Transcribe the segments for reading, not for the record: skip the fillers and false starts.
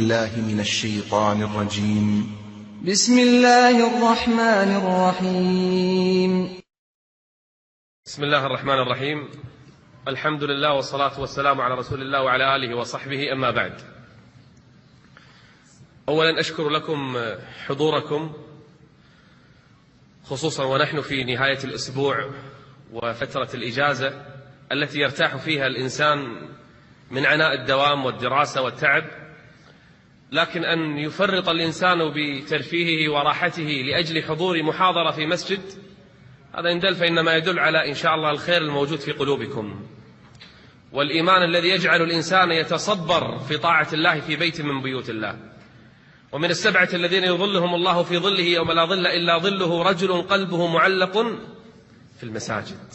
الله من الشيطان الرجيم. بسم الله الرحمن الرحيم. بسم الله الرحمن الرحيم. الحمد لله والصلاة والسلام على رسول الله وعلى آله وصحبه، أما بعد. أولا أشكر لكم حضوركم، خصوصا ونحن في نهاية الأسبوع وفترة الإجازة التي يرتاح فيها الإنسان من عناء الدوام والدراسة والتعب، لكن أن يفرط الإنسان بترفيهه وراحته لأجل حضور محاضرة في مسجد، هذا إن دل فإنما يدل على إن شاء الله الخير الموجود في قلوبكم، والإيمان الذي يجعل الإنسان يتصبر في طاعة الله في بيت من بيوت الله. ومن السبعة الذين يظلهم الله في ظله يوم لا ظل إلا ظله رجل قلبه معلق في المساجد.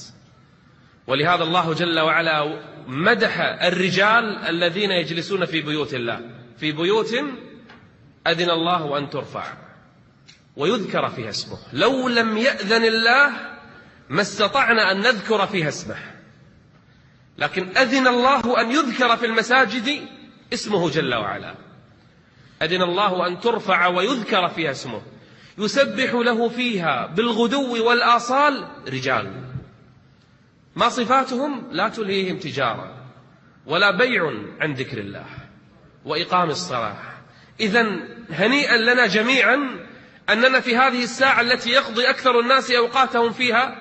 ولهذا الله جل وعلا مدح الرجال الذين يجلسون في بيوت الله، في بيوت أذن الله أن ترفع ويذكر فيها اسمه. لو لم يأذن الله ما استطعنا أن نذكر فيها اسمه، لكن أذن الله أن يذكر في المساجد اسمه جل وعلا. أذن الله أن ترفع ويذكر فيها اسمه، يسبح له فيها بالغدو والآصال رجال ما صفاتهم؟ لا تلهيهم تجارة ولا بيع عن ذكر الله وإقام الصلاة. إذن هنيئا لنا جميعا أننا في هذه الساعة التي يقضي أكثر الناس أوقاتهم فيها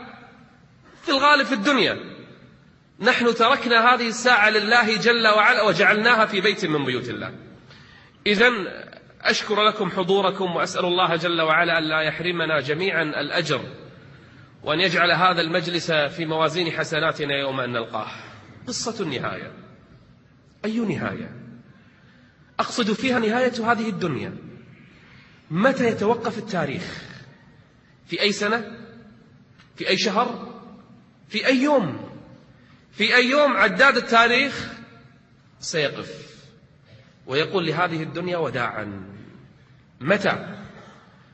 في الغالب في الدنيا، نحن تركنا هذه الساعة لله جل وعلا وجعلناها في بيت من بيوت الله. إذن أشكر لكم حضوركم، وأسأل الله جل وعلا أن لا يحرمنا جميعا الأجر، وأن يجعل هذا المجلس في موازين حسناتنا يوم أن نلقاه. قصة النهاية، أي نهاية؟ أقصد فيها نهاية هذه الدنيا. متى يتوقف التاريخ؟ في أي سنة؟ في أي شهر؟ في أي يوم؟ في أي يوم عداد التاريخ سيقف ويقول لهذه الدنيا وداعا؟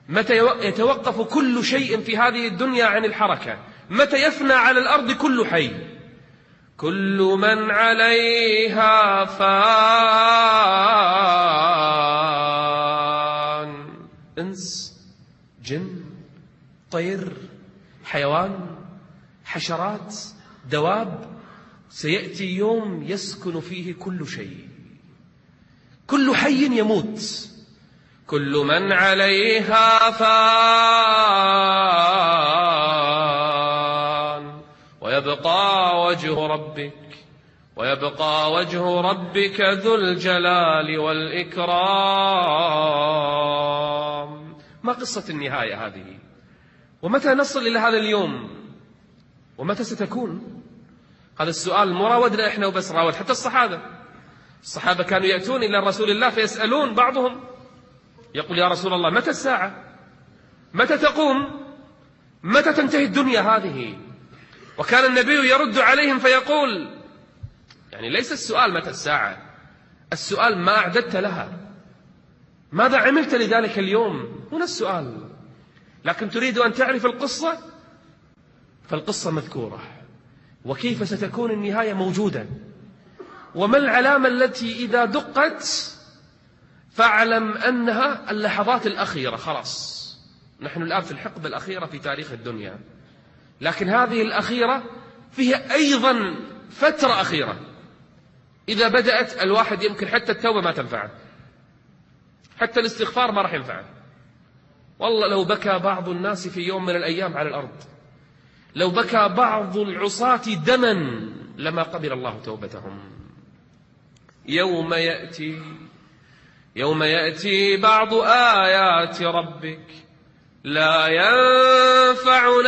متى يتوقف كل شيء في هذه الدنيا عن الحركة؟ متى يفنى على الأرض كل حي؟ كل من عليها فان، إنس، جن، طير، حيوان، حشرات، دواب. سيأتي يوم يسكن فيه كل شيء، كل حي يموت. كل من عليها فان ويبقى وجه ربك ذو الجلال والإكرام. ما قصة النهاية هذه؟ ومتى نصل إلى هذا اليوم؟ ومتى ستكون؟ هذا السؤال مراودنا إحنا وبس، راود حتى الصحابة كانوا يأتون إلى رسول الله فيسألون بعضهم، يقول يا رسول الله متى الساعة؟ متى تقوم؟ متى تنتهي الدنيا هذه؟ وكان النبي يرد عليهم فيقول، يعني ليس السؤال متى الساعة، السؤال ما أعددت لها، ماذا عملت لذلك اليوم؟ هنا السؤال. لكن تريد أن تعرف القصة، فالقصة مذكورة، وكيف ستكون النهاية موجودة، وما العلامة التي إذا دقت فاعلم أنها اللحظات الأخيرة. خلاص نحن الآن في الحقبة الأخيرة في تاريخ الدنيا، لكن هذه الأخيرة فيها أيضا فترة أخيرة. إذا بدأت الواحد يمكن حتى التوبة ما تنفعه، حتى الاستغفار ما راح ينفعه. والله لو بكى بعض الناس في يوم من الأيام على الأرض، لو بكى بعض العصاة دما لما قبل الله توبتهم. يوم يأتي بعض آيات ربك لا ينفع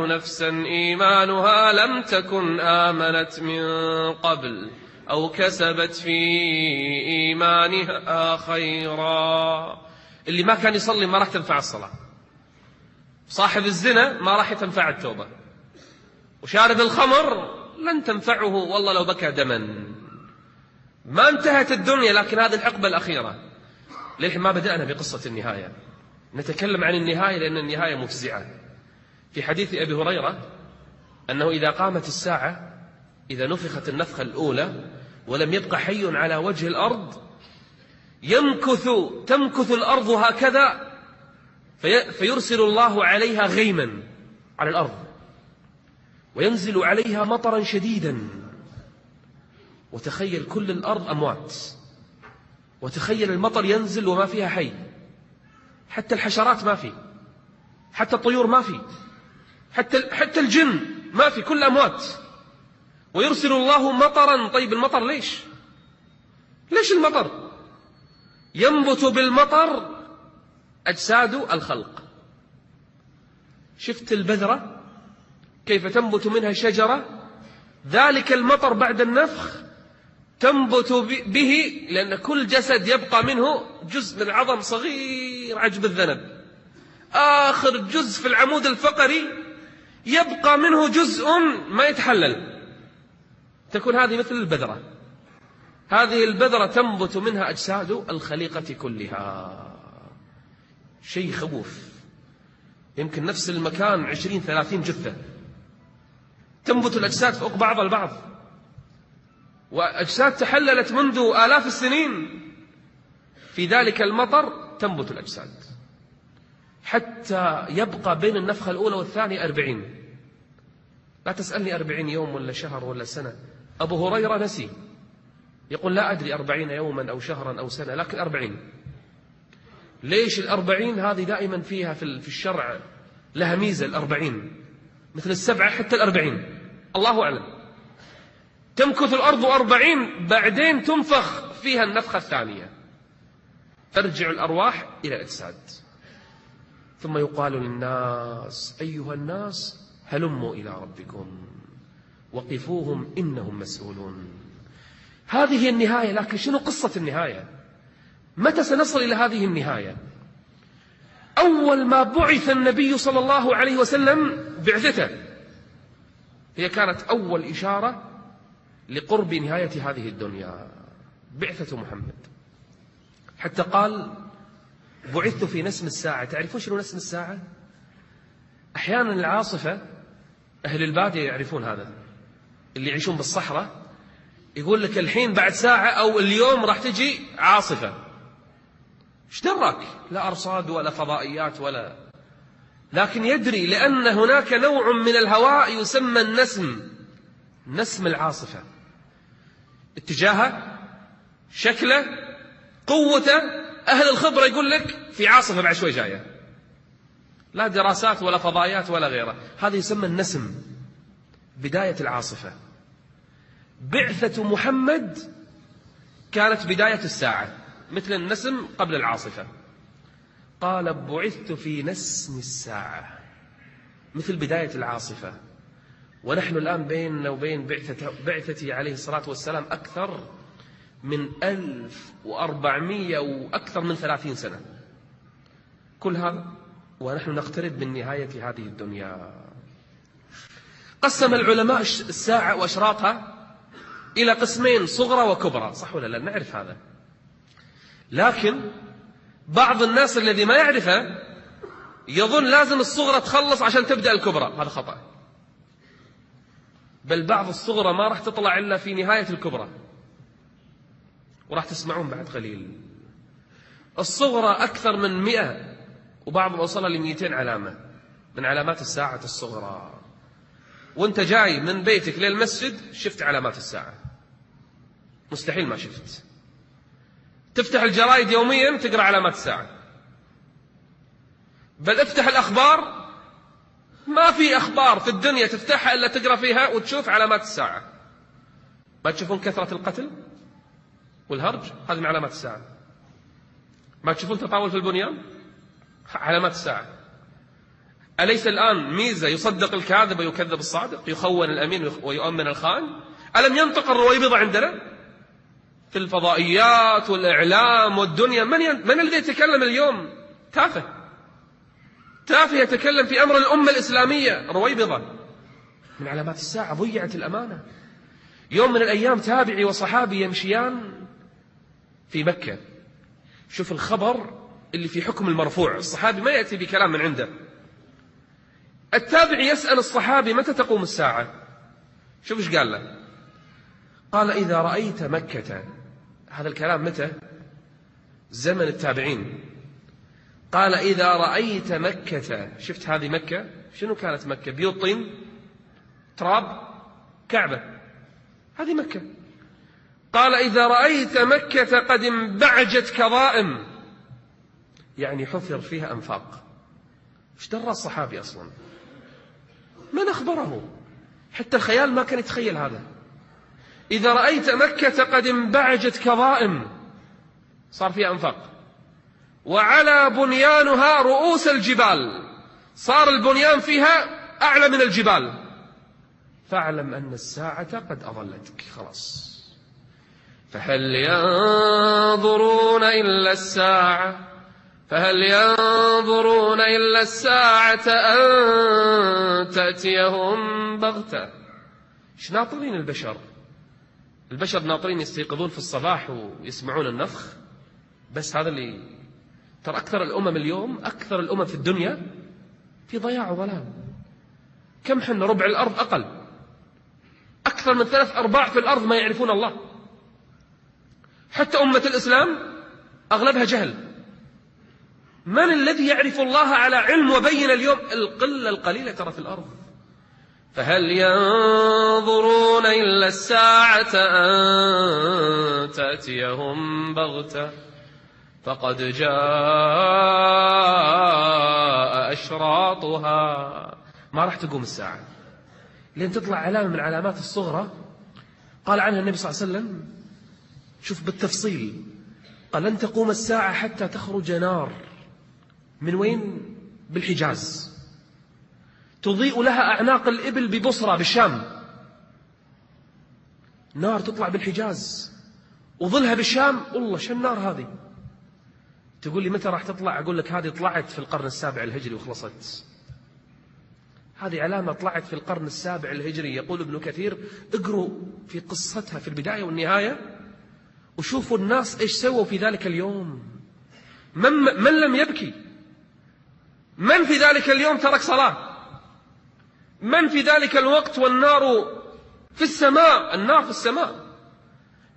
نفسا إيمانها لم تكن آمنت من قبل أو كسبت في إيمانها خيرا. اللي ما كان يصلي ما راح تنفع الصلاة، صاحب الزنا ما راح تنفع التوبة، وشارب الخمر لن تنفعه والله لو بكى دما. ما انتهت الدنيا، لكن هذه الحقبة الأخيرة. للحين ما بدأنا بقصة النهاية، نتكلم عن النهاية لأن النهاية مفزعة. في حديث أبي هريرة أنه إذا قامت الساعة إذا نفخت النفخة الأولى ولم يبقى حي على وجه الأرض تمكث الأرض هكذا فيرسل الله عليها غيما على الأرض وينزل عليها مطرا شديدا، وتخيل كل الأرض أموات، وتخيل المطر ينزل وما فيها حي، حتى الحشرات ما في، حتى الطيور ما في، حتى الجن ما في، كل أموات، ويرسل الله مطرا. طيب المطر ليش المطر؟ ينبت بالمطر أجساد الخلق. شفت البذرة كيف تنبت منها شجرة؟ ذلك المطر بعد النفخ تنبت به، لأن كل جسد يبقى منه جزء من العظم صغير عجب الذنب، آخر جزء في العمود الفقري يبقى منه جزء ما يتحلل، تكون هذه مثل البذرة. هذه البذرة تنبت منها أجساد الخليقة كلها. شيء خوف، يمكن نفس المكان 20-30 جثة، تنبت الأجساد فوق بعض البعض، وأجساد تحللت منذ آلاف السنين. في ذلك المطر تنبت الأجساد حتى يبقى بين النفخة الأولى والثانية 40. لا تسألني 40 يوم ولا شهر ولا سنة. أبو هريرة نسي، يقول لا أدري 40 يوما أو شهرا أو سنة، لكن 40. ليش 40؟ هذه دائما فيها في الشرع لها ميزة. 40 مثل 7 حتى 40، الله أعلم. تمكث الأرض 40، بعدين تنفخ فيها النفخة الثانية، ترجع الأرواح إلى الأجساد، ثم يقال للناس أيها الناس هلموا إلى ربكم وقفوهم إنهم مسؤولون. هذه هي النهاية. لكن شنو قصة النهاية؟ متى سنصل إلى هذه النهاية؟ أول ما بعث النبي صلى الله عليه وسلم بعثته، هي كانت أول إشارة لقرب نهاية هذه الدنيا، بعثة محمد. حتى قال بعثت في نسم الساعة. تعرفون شنو نسم الساعة؟ أحيانا العاصفة، أهل البادية يعرفون هذا، اللي يعيشون بالصحراء، يقول لك الحين بعد ساعة أو اليوم راح تجي عاصفة. ايش دراك؟ لا أرصاد ولا فضائيات ولا، لكن يدري لأن هناك نوع من الهواء يسمى النسم، نسم العاصفة، اتجاهه، شكله، قوته. أهل الخبرة يقول لك في عاصفة بعد شوي جاية، لا دراسات ولا فضائيات ولا غيره. هذا يسمى النسم، بداية العاصفة. بعثة محمد كانت بداية الساعة، مثل النسم قبل العاصفة. قال بعثت في نسم الساعة، مثل بداية العاصفة. ونحن الآن بيننا وبين بعثته عليه الصلاة والسلام أكثر من 1400 وأكثر من 30 سنة. كل هذا ونحن نقترب من نهاية هذه الدنيا. قسم العلماء الساعة وأشراطها إلى قسمين، صغرى وكبرى، صح ولا لا؟ نعرف هذا. لكن بعض الناس الذي ما يعرفه يظن لازم الصغرى تخلص عشان تبدأ الكبرى. هذا خطأ. بل بعض الصغرى ما راح تطلع إلا في نهاية الكبرى، وراح تسمعون بعد قليل. الصغرى أكثر من 100 وبعضهم وصل ل200 علامة من علامات الساعة الصغرى. وانت جاي من بيتك للمسجد شفت علامات الساعة، مستحيل ما شفت. تفتح الجرائد يوميا تقرأ علامات الساعة، بل افتح الأخبار، ما في أخبار في الدنيا تفتحها إلا تقرأ فيها وتشوف علامات الساعة. ما تشوفون كثرة القتل والهرج؟ هذه من علامات الساعة. ما تشوفون تطاول في البنيان؟ علامات الساعة. أليس الآن ميزة يصدق الكاذب ويكذب الصادق، يخون الأمين ويؤمن الخائن؟ ألم ينطق الرويبضة عندنا في الفضائيات والإعلام والدنيا؟ من الذي يتكلم اليوم؟ تافه يتكلم في أمر الأمة الإسلامية، رويبضة. من علامات الساعة ضيعت الأمانة. يوم من الأيام تابعي وصحابي يمشيان في مكة، شوف الخبر اللي في حكم المرفوع، الصحابي ما يأتي بكلام من عنده. التابعي يسأل الصحابي متى تقوم الساعة؟ شوف ايش قال له، قال إذا رأيت مكة. هذا الكلام متى؟ زمن التابعين. قال إذا رأيت مكة. شفت هذه مكة؟ شنو كانت مكة؟ بيوت طين، تراب، كعبة، هذه مكة. قال إذا رأيت مكة قد انبعجت كظائم، يعني حفر فيها أنفاق. ايش درى الصحابي أصلا؟ من أخبره؟ حتى الخيال ما كان يتخيل هذا. إذا رأيت مكة قد انبعجت كظائم، صار فيها أنفاق، وعلى بنيانها رؤوس الجبال، صار البنيان فيها أعلى من الجبال، فاعلم أن الساعة قد أظلتك. خلاص. فهل ينظرون إلا الساعة فهل ينظرون إلا الساعة أن تأتيهم بغتة. إيش ناطرين البشر؟ البشر ناطرين يستيقظون في الصباح ويسمعون النفخ بس. هذا اللي ترى أكثر الأمم اليوم، أكثر الأمم في الدنيا في ضياع وظلام. كم حنا؟ ربع الأرض أقل، أكثر من 3/4 في الأرض ما يعرفون الله. حتى أمة الإسلام أغلبها جهل. من الذي يعرف الله على علم وبين اليوم؟ القلة القليلة ترى في الأرض. فهل ينظرون إلا الساعة أن تأتيهم بغتة فقد جاء أشراطها. ما راح تقوم الساعة لين تطلع علامة من علامات الصغرى قال عنها النبي صلى الله عليه وسلم، شوف بالتفصيل، قال لن تقوم الساعة حتى تخرج نار. من وين؟ بالحجاز، تضيء لها أعناق الإبل ببصرة بالشام. نار تطلع بالحجاز وظلها بالشام. والله شو النار هذه؟ تقول لي متى راح تطلع؟ أقول لك هذه طلعت في القرن 7 الهجري وخلصت. هذه علامة طلعت في القرن 7 الهجري. يقول ابن كثير اقروا في قصتها في البداية والنهاية وشوفوا الناس إيش سووا في ذلك اليوم. من لم يبكي؟ من في ذلك اليوم ترك صلاة؟ من في ذلك الوقت والنار في السماء؟ النار في السماء.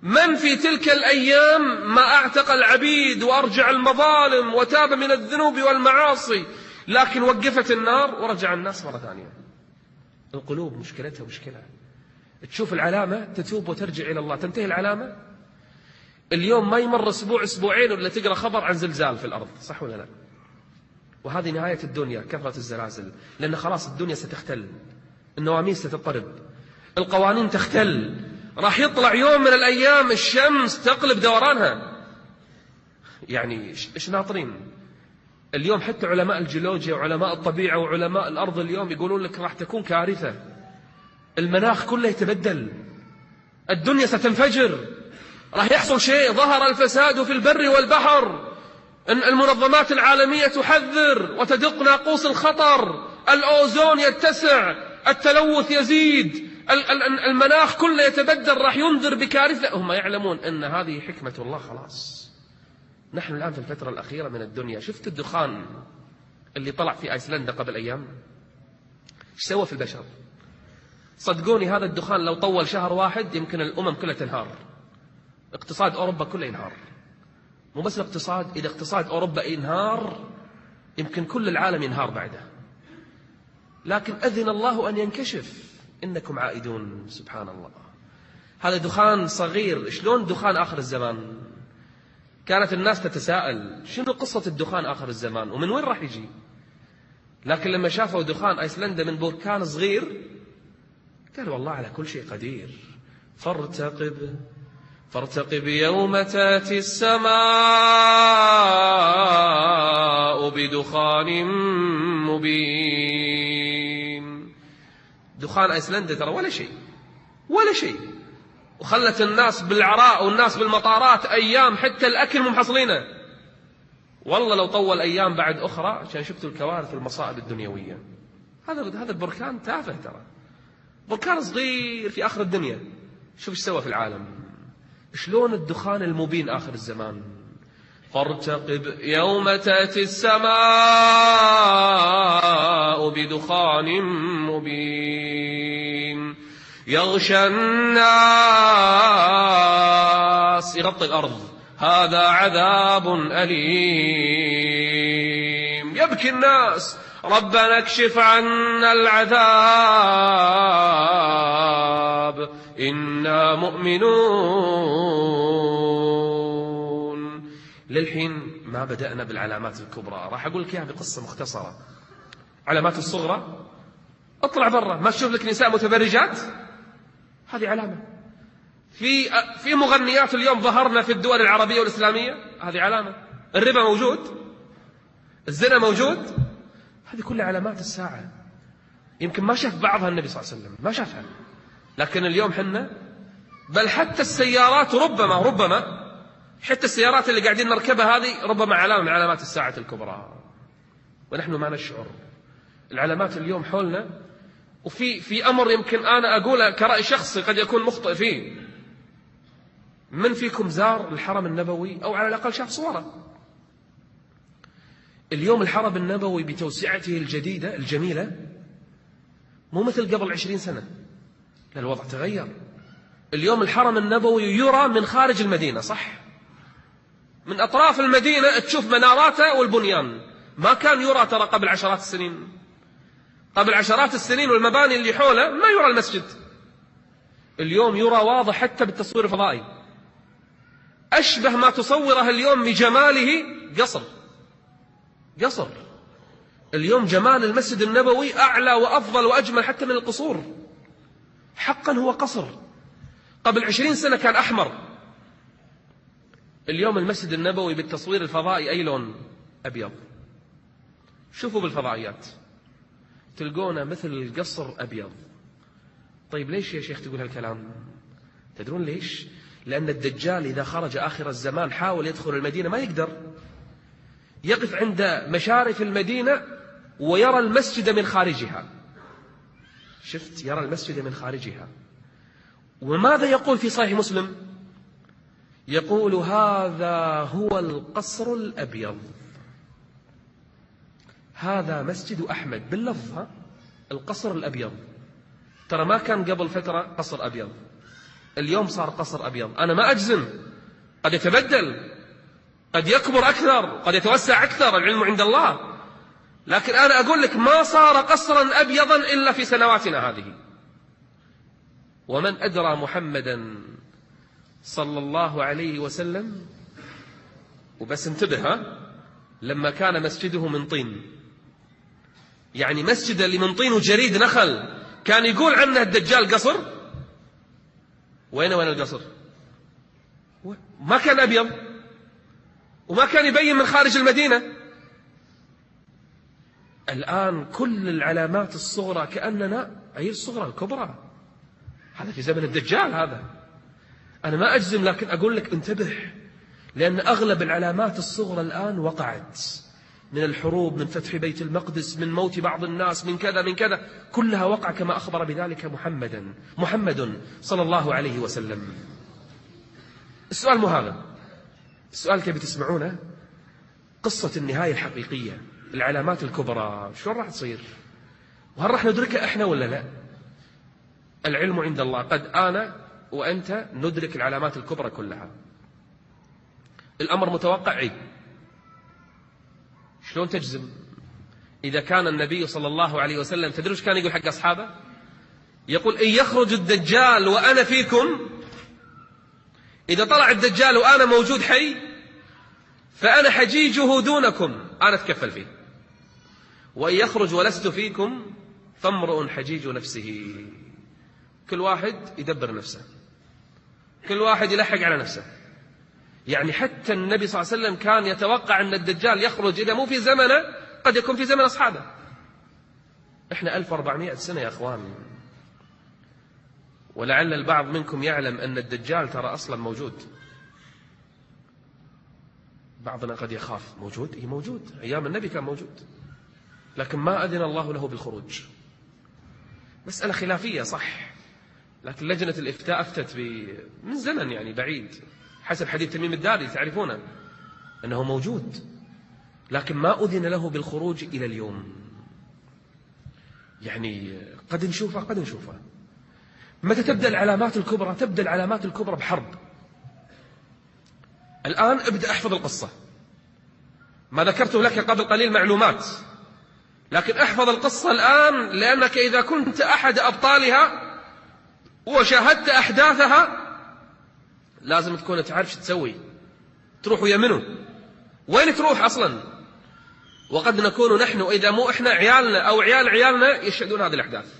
من في تلك الأيام ما أعتق العبيد وأرجع المظالم وتاب من الذنوب والمعاصي، لكن وقفت النار ورجع الناس مرة ثانية. القلوب مشكلتها مشكلة. تشوف العلامة تتوب وترجع إلى الله، تنتهي العلامة. اليوم ما يمر أسبوع أسبوعين ولا تقرأ خبر عن زلزال في الأرض، صح ولا لا؟ وهذه نهاية الدنيا، كثرة الزلازل، لأن خلاص الدنيا ستختل، النواميس ستضطرب، القوانين تختل. راح يطلع يوم من الأيام الشمس تقلب دورانها. يعني إيش ناطرين؟ اليوم حتى علماء الجيولوجيا وعلماء الطبيعة وعلماء الأرض اليوم يقولون لك راح تكون كارثة. المناخ كله يتبدل، الدنيا ستنفجر، راح يحصل شيء. ظهر الفساد في البر والبحر، المنظمات العالمية تحذر وتدق ناقوس الخطر، الأوزون يتسع، التلوث يزيد، المناخ كله يتبدل، راح ينذر بكارثة. هم يعلمون أن هذه حكمة الله. خلاص نحن الآن في الفترة الأخيرة من الدنيا. شفت الدخان اللي طلع في أيسلندا قبل أيام؟ ايش سوى في البشر؟ صدقوني هذا الدخان لو طول شهر واحد يمكن الأمم كلها تنهار، اقتصاد أوروبا كله ينهار. مو بس الاقتصاد، إذا اقتصاد أوروبا ينهار يمكن كل العالم ينهار بعده. لكن أذن الله أن ينكشف، إنكم عائدون. سبحان الله. هذا دخان صغير. شلون دخان آخر الزمان؟ كانت الناس تتساءل شنو قصة الدخان آخر الزمان ومن وين راح يجي؟ لكن لما شافوا دخان أيسلندا من بركان صغير قالوا والله على كل شيء قدير. فارتقب يوم تأتي السماء بدخان مبين. دخان أيسلندا ترى ولا شيء، وخلت الناس بالعراء والناس بالمطارات أيام، حتى الأكل مو محصلينه. والله لو طول أيام بعد أخرى عشان شفتوا الكوارث والمصائب الدنيوية. هذا البركان تافه ترى، بركان صغير في آخر الدنيا. شوف ايش سوى في العالم. شلون الدخان المبين آخر الزمان. فارتقب يوم تأتي السماء بدخان مبين يغشى الناس يغطي الأرض. هذا عذاب أليم. يبكي الناس: ربنا اكشف عنا العذاب إنا مؤمنون. للحين ما بدأنا بالعلامات الكبرى، راح أقول لك إياها بقصة مختصرة. علامات الصغرى: اطلع برا ما تشوف لك نساء متبرجات، هذه علامة. في مغنيات اليوم ظهرنا في الدول العربية والإسلامية، هذه علامة. الربا موجود، الزنا موجود، هذه كلها علامات الساعة. يمكن ما شاف بعضها النبي صلى الله عليه وسلم، ما شافها، لكن اليوم حنا، بل حتى السيارات ربما حتى السيارات اللي قاعدين نركبها هذه ربما علامة من علامات الساعة الكبرى، ونحن ما نشعر. العلامات اليوم حولنا. وفي أمر يمكن أنا أقوله كرأي شخصي قد يكون مخطئ فيه: من فيكم زار الحرم النبوي أو على الأقل شاف صوره؟ اليوم الحرم النبوي بتوسعته الجديدة الجميلة مو مثل قبل 20 سنة، لا، الوضع تغير. اليوم الحرم النبوي يرى من خارج المدينة، صح؟ من أطراف المدينة تشوف مناراته والبنيان. ما كان يرى ترى قبل عشرات السنين. قبل عشرات السنين والمباني اللي حوله ما يرى المسجد. اليوم يرى واضح حتى بالتصوير الفضائي. أشبه ما تصوره اليوم بجماله قصر. اليوم جمال المسجد النبوي أعلى وأفضل وأجمل حتى من القصور. حقا هو قصر. قبل 20 سنة كان أحمر. اليوم المسجد النبوي بالتصوير الفضائي أي لون؟ أبيض. شوفوا بالفضائيات تلقونه مثل القصر أبيض. طيب ليش يا شيخ تقول هالكلام؟ تدرون ليش؟ لأن الدجال إذا خرج آخر الزمان حاول يدخل المدينة ما يقدر. يقف عند مشارف المدينة ويرى المسجد من خارجها. شفت؟ يرى المسجد من خارجها. وماذا يقول في صحيح مسلم؟ يقول: هذا هو القصر الأبيض، هذا مسجد أحمد، باللفظ القصر الأبيض. ترى ما كان قبل فترة قصر أبيض، اليوم صار قصر أبيض. أنا ما أجزم، قد يتبدل، قد يكبر أكثر، قد يتوسع أكثر، العلم عند الله. لكن أنا أقول لك ما صار قصرا أبيضا إلا في سنواتنا هذه. ومن أدرى محمدا صلى الله عليه وسلم، وبس انتبه، لما كان مسجده من طين، يعني مسجد اللي من طين وجريد نخل، كان يقول عنه الدجال قصر. وين القصر؟ ما كان أبيض، وما كان يبين من خارج المدينة. الآن كل العلامات الصغرى كأننا أي الصغرى الكبرى. هذا في زمن الدجال. هذا أنا ما أجزم، لكن أقول لك انتبه، لأن أغلب العلامات الصغرى الآن وقعت، من الحروب، من فتح بيت المقدس، من موت بعض الناس، من كذا من كذا، كلها وقع كما أخبر بذلك محمد صلى الله عليه وسلم. السؤال مو هذا، السؤال كيف تسمعونه؟ قصة النهاية الحقيقية، العلامات الكبرى شلون راح تصير؟ وهل راح ندركها احنا ولا لا؟ العلم عند الله. قد أنا وأنت ندرك العلامات الكبرى كلها. الأمر متوقع عيب. شلون تجزم؟ إذا كان النبي صلى الله عليه وسلم، تدرون ايش كان يقول حق أصحابه؟ يقول: إن يخرج الدجال وأنا فيكم، إذا طلع الدجال وأنا موجود حي، فأنا حجيجه دونكم، أنا أتكفل فيه. وإن يخرج ولست فيكم فامرؤ حجيج نفسه. كل واحد يدبر نفسه، كل واحد يلحق على نفسه. يعني حتى النبي صلى الله عليه وسلم كان يتوقع أن الدجال يخرج إذا مو في زمنه قد يكون في زمن أصحابه. إحنا 1400 سنة يا أخوان. ولعل البعض منكم يعلم أن الدجال ترى أصلا موجود. بعضنا قد يخاف. موجود؟ إيه موجود، أيام النبي كان موجود، لكن ما أذن الله له بالخروج. مسألة خلافية صح، لكن لجنة الإفتاء أفتت من زمن يعني بعيد، حسب حديث تميم الداري تعرفونه، أنه موجود، لكن ما أذن له بالخروج إلى اليوم. يعني قد نشوفه قد نشوفه. متى تبدأ العلامات الكبرى؟ تبدأ العلامات الكبرى بحرب. الآن ابدأ احفظ القصة. ما ذكرته لك قبل قليل معلومات، لكن احفظ القصة الآن، لأنك إذا كنت أحد أبطالها وشاهدت أحداثها لازم تكون تعرف شو تسوي. تروح ويا منو؟ وين تروح أصلا؟ وقد نكون نحن إذا مو إحنا عيالنا أو عيال عيالنا يشهدون هذه الأحداث.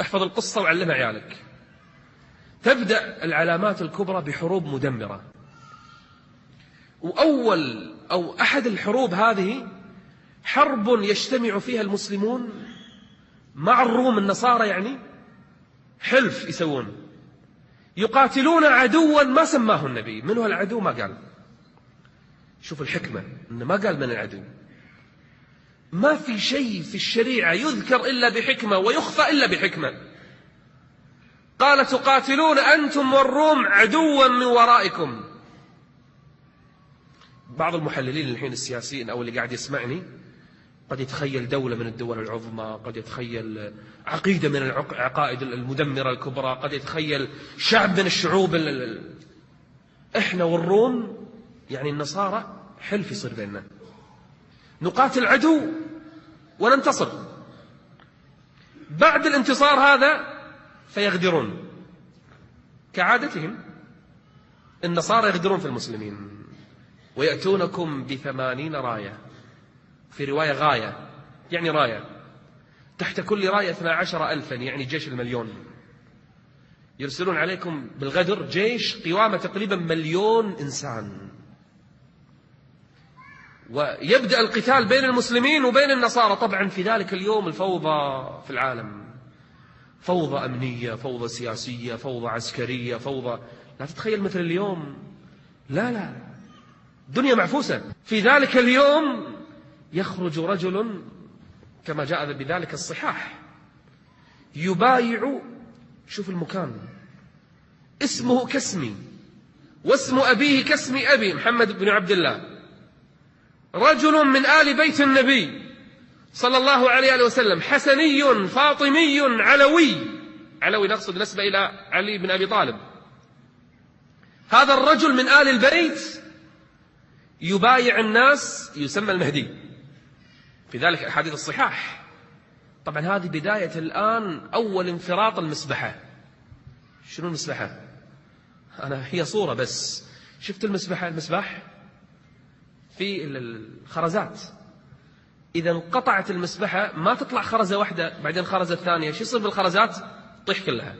احفظ القصة وعلمها عيالك. تبدأ العلامات الكبرى بحروب مدمرة، وأول أو أحد الحروب هذه حرب يجتمع فيها المسلمون مع الروم النصارى، يعني حلف يسوون، يقاتلون عدوا ما سماه النبي. من هو العدو؟ ما قال. شوف الحكمة، إنه ما قال من العدو. ما في شيء في الشريعة يذكر إلا بحكمة ويخفى إلا بحكمة. قال تقاتلون أنتم والروم عدوا من ورائكم. بعض المحللين الحين السياسيين أو اللي قاعد يسمعني قد يتخيل دولة من الدول العظمى، قد يتخيل عقيدة من العقائد المدمرة الكبرى، قد يتخيل شعب من الشعوب إحنا والروم يعني النصارى حلف يصير بيننا، نقاتل عدو وننتصر. بعد الانتصار هذا فيغدرون كعادتهم. النصارى يغدرون في المسلمين ويأتونكم ب80 راية، في رواية غاية يعني راية، تحت كل راية 12,000 يعني جيش المليون. يرسلون عليكم بالغدر جيش قوامه تقريبا 1,000,000 إنسان. ويبدأ القتال بين المسلمين وبين النصارى. طبعا في ذلك اليوم الفوضى في العالم، فوضى أمنية، فوضى سياسية، فوضى عسكرية، فوضى. لا تتخيل مثل اليوم، لا، دنيا معفوسة. في ذلك اليوم يخرج رجل كما جاء بذلك الصحاح يبايع، شوف المكان، اسمه كاسمي واسم أبيه كاسم أبي، محمد بن عبد الله، رجل من آل بيت النبي صلى الله عليه وسلم، حسني فاطمي علوي نقصد نسبة إلى علي بن أبي طالب. هذا الرجل من آل البيت يبايع الناس، يسمى المهدي في ذلك أحاديث الصحاح. طبعا هذه بداية الآن أول انفراط المسبحة. شنو المسبحة؟ هي صورة بس. شفت المسبح في الخرزات، إذا انقطعت المسبحة ما تطلع خرزة واحدة بعدين خرزة ثانية، شو يصير بالخرزات؟ طيح كلها.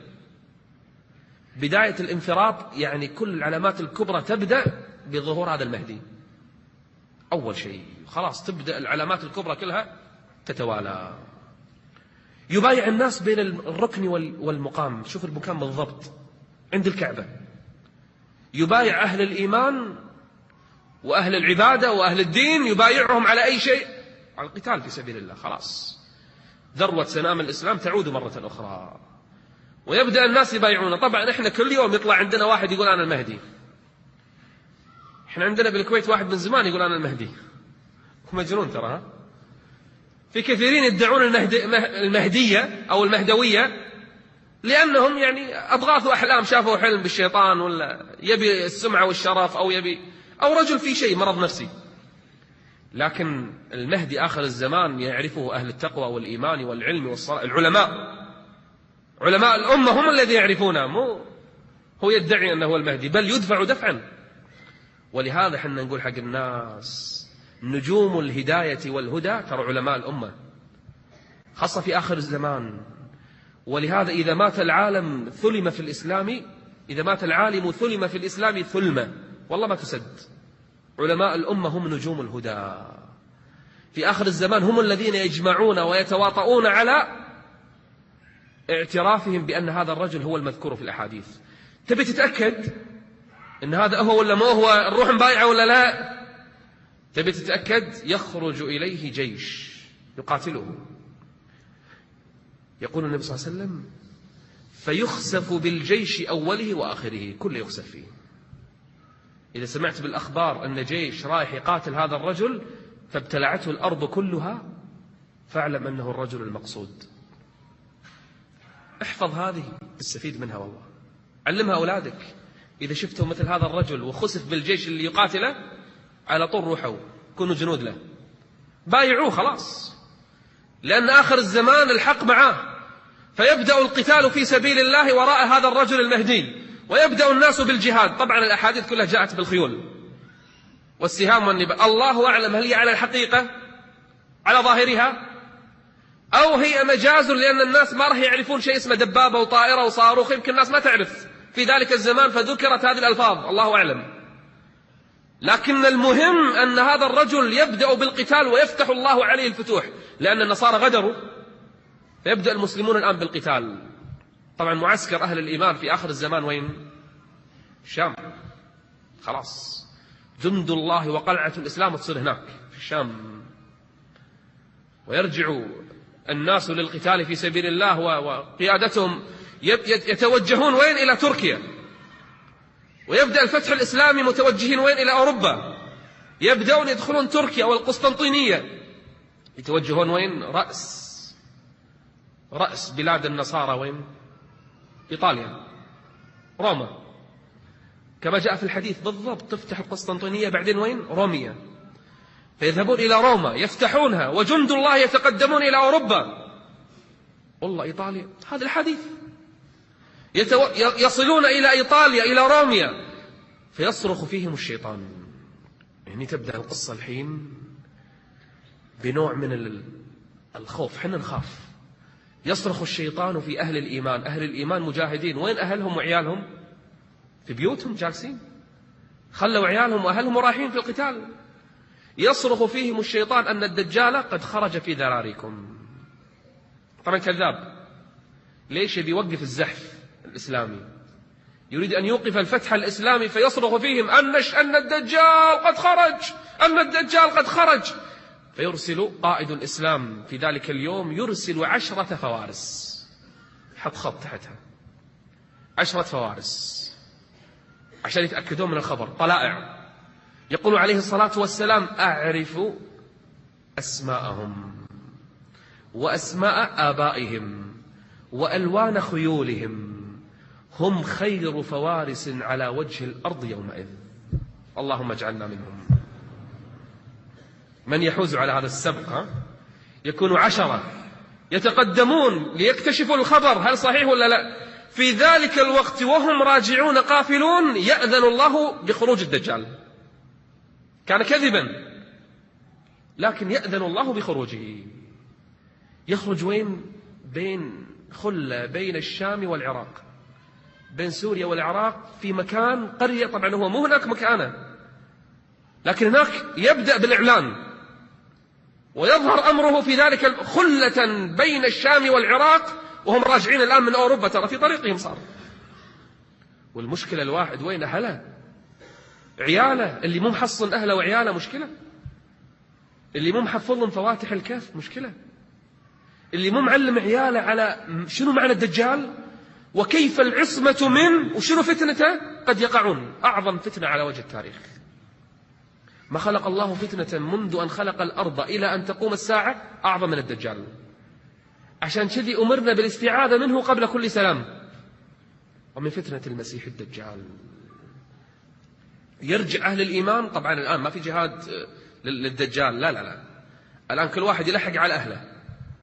بداية الانفراط يعني كل العلامات الكبرى تبدأ بظهور هذا المهدي. أول شيء خلاص تبدأ العلامات الكبرى كلها تتوالى. يبايع الناس بين الركن والمقام. شوف المكان بالضبط عند الكعبة. يبايع أهل الإيمان وأهل العبادة وأهل الدين، يبايعهم على أي شيء؟ على القتال في سبيل الله. خلاص ذروة سنام الإسلام تعود مرة أخرى، ويبدأ الناس يبايعونه. طبعا إحنا كل يوم يطلع عندنا واحد يقول أنا المهدي. إحنا عندنا بالكويت واحد من زمان يقول أنا المهدي، مجنون ترى. في كثيرين يدعون المهدية أو المهدوية لأنهم يعني أضغاث أحلام، شافوا حلم بالشيطان، ولا يبي السمعة والشرف، أو رجل في شيء مرض نفسي. لكن المهدي آخر الزمان يعرفه أهل التقوى والإيمان والعلم والصلاة. علماء الأمة هم الذين يعرفونه، مو هو يدعي أنه هو المهدي، بل يدفع دفعا. ولهذا حنا نقول حق الناس نجوم الهداية والهدى ترى علماء الأمة، خاصة في آخر الزمان. ولهذا إذا مات العالم ثلم في الإسلام، إذا مات العالم ثلم في الإسلام ثلمة، والله ما تسد. علماء الأمة هم نجوم الهدى في آخر الزمان، هم الذين يجمعون ويتواطؤون على اعترافهم بأن هذا الرجل هو المذكور في الأحاديث. تبي تتأكد أن هذا هو ولا ما هو، الروح مبايعة ولا لا؟ تبي تتأكد؟ يخرج إليه جيش يقاتله. يقول النبي صلى الله عليه وسلم فيخسف بالجيش أوله وآخره، كله يخسف فيه. إذا سمعت بالأخبار أن جيش رايح يقاتل هذا الرجل فابتلعته الأرض كلها، فاعلم أنه الرجل المقصود. احفظ هذه، استفيد منها والله، علمها أولادك. إذا شفتوا مثل هذا الرجل وخسف بالجيش اللي يقاتله، على طول روحوا كونوا جنود له، بايعوه خلاص، لأن آخر الزمان الحق معاه، فيبدأ القتال في سبيل الله وراء هذا الرجل المهدي، ويبدأ الناس بالجهاد. طبعا الأحاديث كلها جاءت بالخيول والسهام والنبال، الله أعلم هل هي على الحقيقة على ظاهرها، أو هي مجاز لأن الناس ما راح يعرفون شيء اسمه دبابة وطائرة وصاروخ، يمكن الناس ما تعرف في ذلك الزمان فذكرت هذه الألفاظ، الله أعلم. لكن المهم أن هذا الرجل يبدأ بالقتال ويفتح الله عليه الفتوح، لأن النصارى غدروا، فيبدأ المسلمون الآن بالقتال. طبعا معسكر أهل الإيمان في آخر الزمان وين؟ الشام. خلاص جند الله وقلعة الإسلام تصير هناك في الشام، ويرجع الناس للقتال في سبيل الله، وقيادتهم يتوجهون وين؟ إلى تركيا. ويبدأ الفتح الإسلامي متوجهين وين؟ إلى أوروبا، يبدأون يدخلون تركيا والقسطنطينية، يتوجهون وين؟ رأس بلاد النصارى وين؟ إيطاليا، روما، كما جاء في الحديث بالضبط، تفتح القسطنطينية بعدين وين؟ روميا، فيذهبون إلى روما يفتحونها، وجند الله يتقدمون إلى أوروبا. والله إيطاليا، هذا الحديث، يصلون إلى إيطاليا إلى روميا، فيصرخ فيهم الشيطان. يعني تبدأ القصة الحين بنوع من الخوف، حنا نخاف. يصرخ الشيطان في أهل الإيمان، أهل الإيمان مجاهدين، وين أهلهم وعيالهم؟ في بيوتهم جالسين، خلوا عيالهم وأهلهم رايحين في القتال. يصرخ فيهم الشيطان أن الدجال قد خرج في ذراريكم. طبعا كذاب، ليش؟ يبي يوقف الزحف الإسلامي، يريد أن يوقف الفتح الإسلامي، فيصرخ فيهم أن الدجال قد خرج، أن الدجال قد خرج. فيرسل قائد الإسلام في ذلك اليوم، يرسل 10 فوارس، حط خط تحتها 10 فوارس عشان يتأكدون من الخبر، طلائع. يقول عليه الصلاة والسلام: أعرف أسماءهم وأسماء آبائهم وألوان خيولهم، هم خير فوارس على وجه الأرض يومئذ، اللهم اجعلنا منهم. من يحوز على هذا السبق يكون 10 يتقدمون ليكتشفوا الخبر هل صحيح ولا لا. في ذلك الوقت وهم راجعون قافلون يأذن الله بخروج الدجال، كان كذبا لكن يأذن الله بخروجه. يخرج وين؟ بين خلة بين الشام والعراق، بين سوريا والعراق، في مكان قرية، طبعا هو مو هناك مكانه، لكن هناك يبدأ بالإعلان ويظهر أمره في ذلك خلة بين الشام والعراق، وهم راجعين الآن من أوروبا، ترى في طريقهم صار. والمشكلة الواحد وين؟ أهله، عياله، اللي مو محصن أهله وعياله مشكلة، اللي مو محفظهم فواتح الكهف مشكلة، اللي مو معلم عياله على شنو معنى الدجال وكيف العصمة منه وشنو فتنته، قد يقعون أعظم فتنة على وجه التاريخ. ما خلق الله فتنة منذ أن خلق الأرض إلى أن تقوم الساعة أعظم من الدجال، عشان كذي أمرنا بالاستعاذة منه قبل كل سلام، ومن فتنة المسيح الدجال. يرجع أهل الإيمان، طبعا الآن ما في جهاد للدجال، لا لا لا، الآن كل واحد يلحق على أهله،